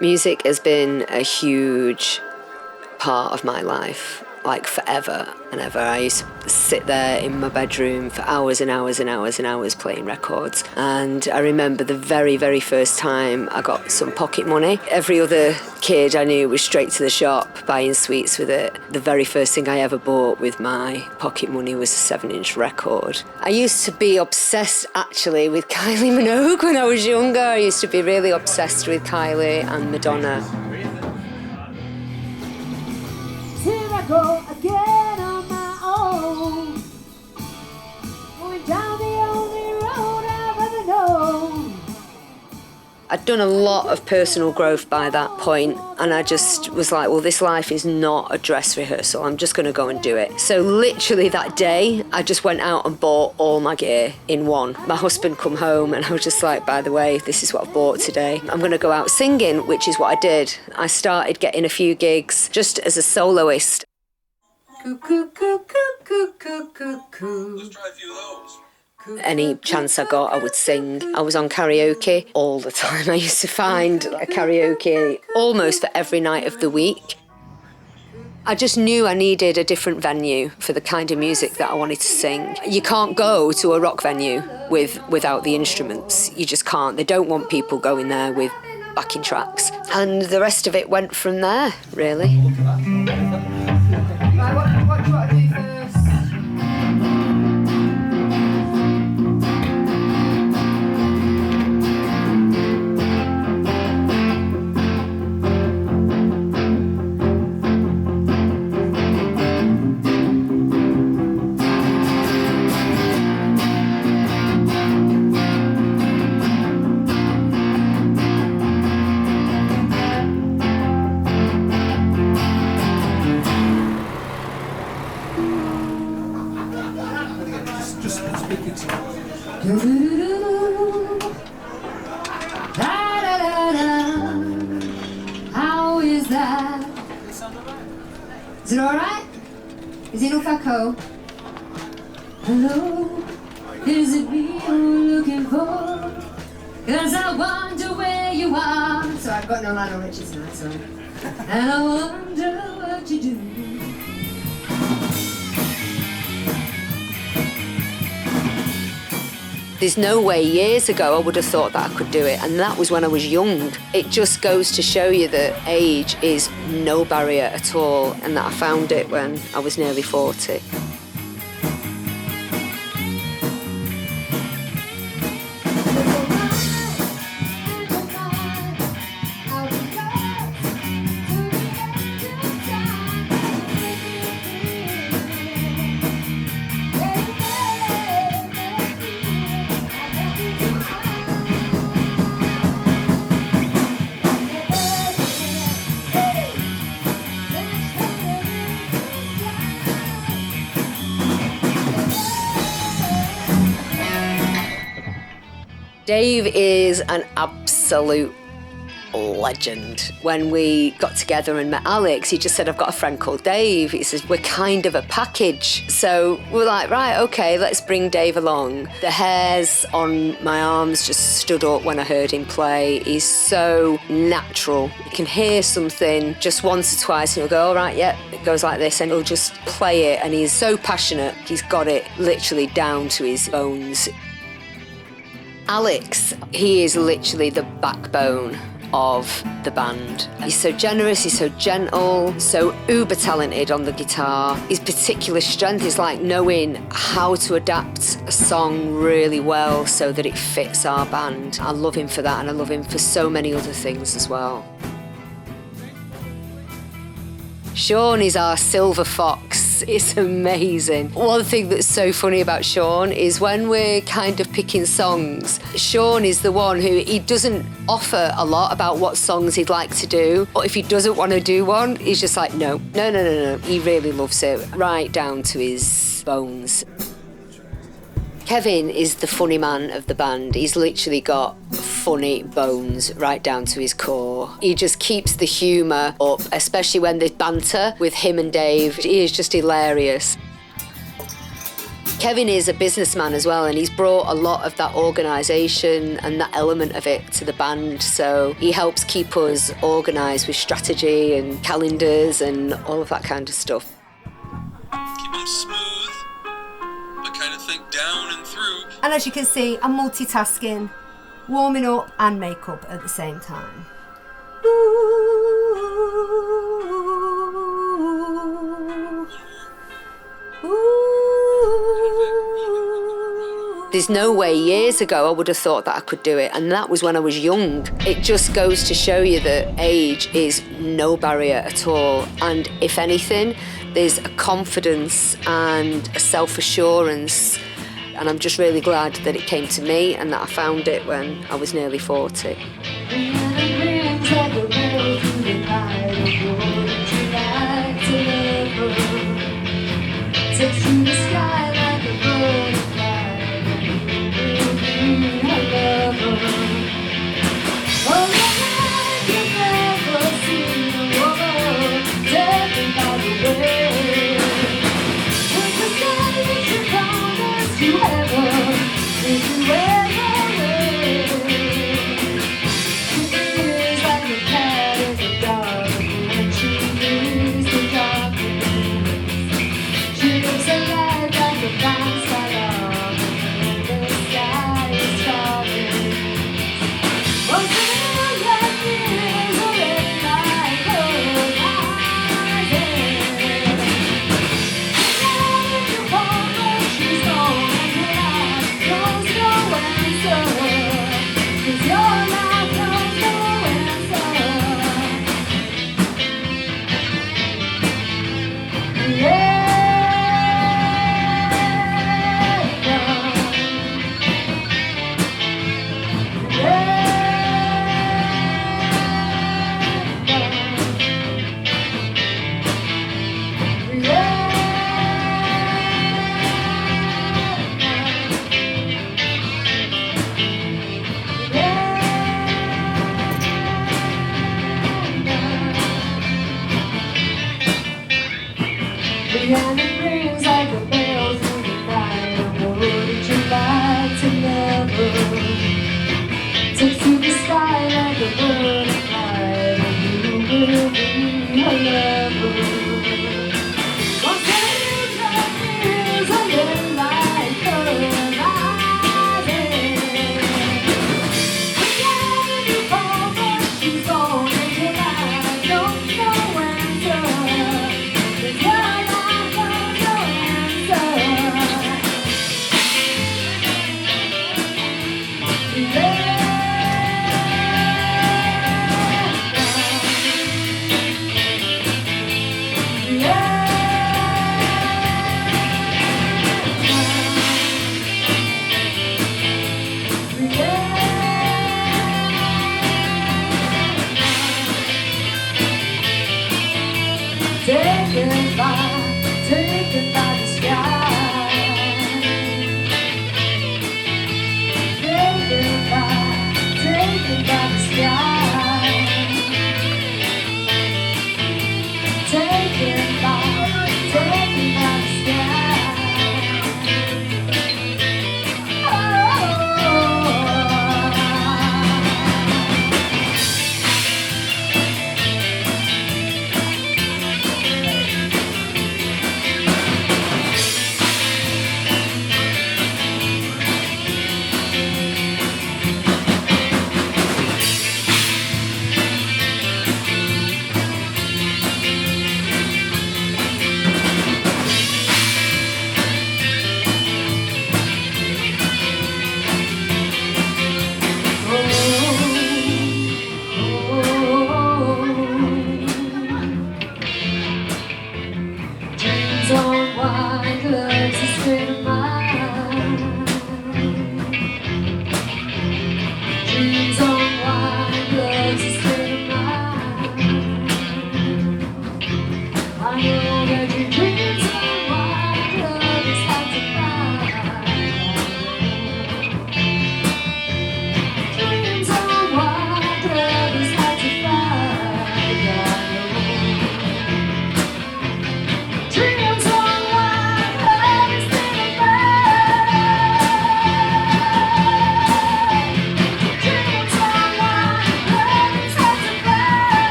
Music has been a huge part of my life, like forever and ever. I used to sit there in my bedroom for hours and hours and hours and hours playing records. And I remember the very, very first time I got some pocket money. Every other kid I knew was straight to the shop buying sweets with it. The very first thing I ever bought with my pocket money was a 7-inch record. I used to be obsessed actually with Kylie Minogue when I was younger. I used to be really obsessed with Kylie and Madonna. Here I go again on my own, going down the only road I've ever known. I'd done a lot of personal growth by that point, and I just was like, well, this life is not a dress rehearsal. I'm just going to go and do it. So literally that day, I just went out and bought all my gear in one. My husband come home and I was just like, by the way, this is what I've bought today. I'm going to go out singing, which is what I did. I started getting a few gigs just as a soloist. Cuckoo, cuckoo, cuckoo, cuckoo. Let's try a few of those. Any chance I got, I would sing. I was on karaoke all the time. I used to find a karaoke almost for every night of the week. I just knew I needed a different venue for the kind of music that I wanted to sing. You can't go to a rock venue without the instruments. You just can't. They don't want people going there with backing tracks. And the rest of it went from there, really. Right, what do you want to do first? How is that? Is it alright? Is it enough echo? Hello, is it me you're looking for? Cause I wonder where you are. Sorry, I've got no Lionel Richie tonight, sorry. And I wonder what you do. There's no way years ago I would have thought that I could do it, and that was when I was young. It just goes to show you that age is no barrier at all, and that I found it when I was nearly 40. Dave is an absolute legend. When we got together and met Alex, he just said, I've got a friend called Dave. He says, we're kind of a package. So we're like, right, okay, let's bring Dave along. The hairs on my arms just stood up when I heard him play. He's so natural. You can hear something just once or twice and he'll go, all right, yeah, it goes like this, and he'll just play it. And he's so passionate. He's got it literally down to his bones. Alex, he is literally the backbone of the band. He's so generous, he's so gentle, so uber talented on the guitar. His particular strength is like knowing how to adapt a song really well so that it fits our band. I love him for that, and I love him for so many other things as well. Shaun is our silver fox. It's amazing. One thing that's so funny about Shaun is when we're kind of picking songs, Shaun is the one who, he doesn't offer a lot about what songs he'd like to do, but if he doesn't want to do one, he's just like, no. He really loves it, right down to his bones. Kevin is the funny man of the band. He's literally got funny bones right down to his core. He just keeps the humour up, especially when there's banter with him and Dave. He is just hilarious. Kevin is a businessman as well, and he's brought a lot of that organisation and that element of it to the band. So he helps keep us organised with strategy and calendars and all of that kind of stuff. Keep them smooth, but kind of think down and through. And as you can see, I'm multitasking, warming up and makeup at the same time. There's no way years ago I would have thought that I could do it, and that was when I was young. It just goes to show you that age is no barrier at all, and if anything, there's a confidence and a self-assurance, and I'm just really glad that it came to me and that I found it when I was nearly 40.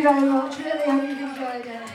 very much. Really hope you've enjoyed it.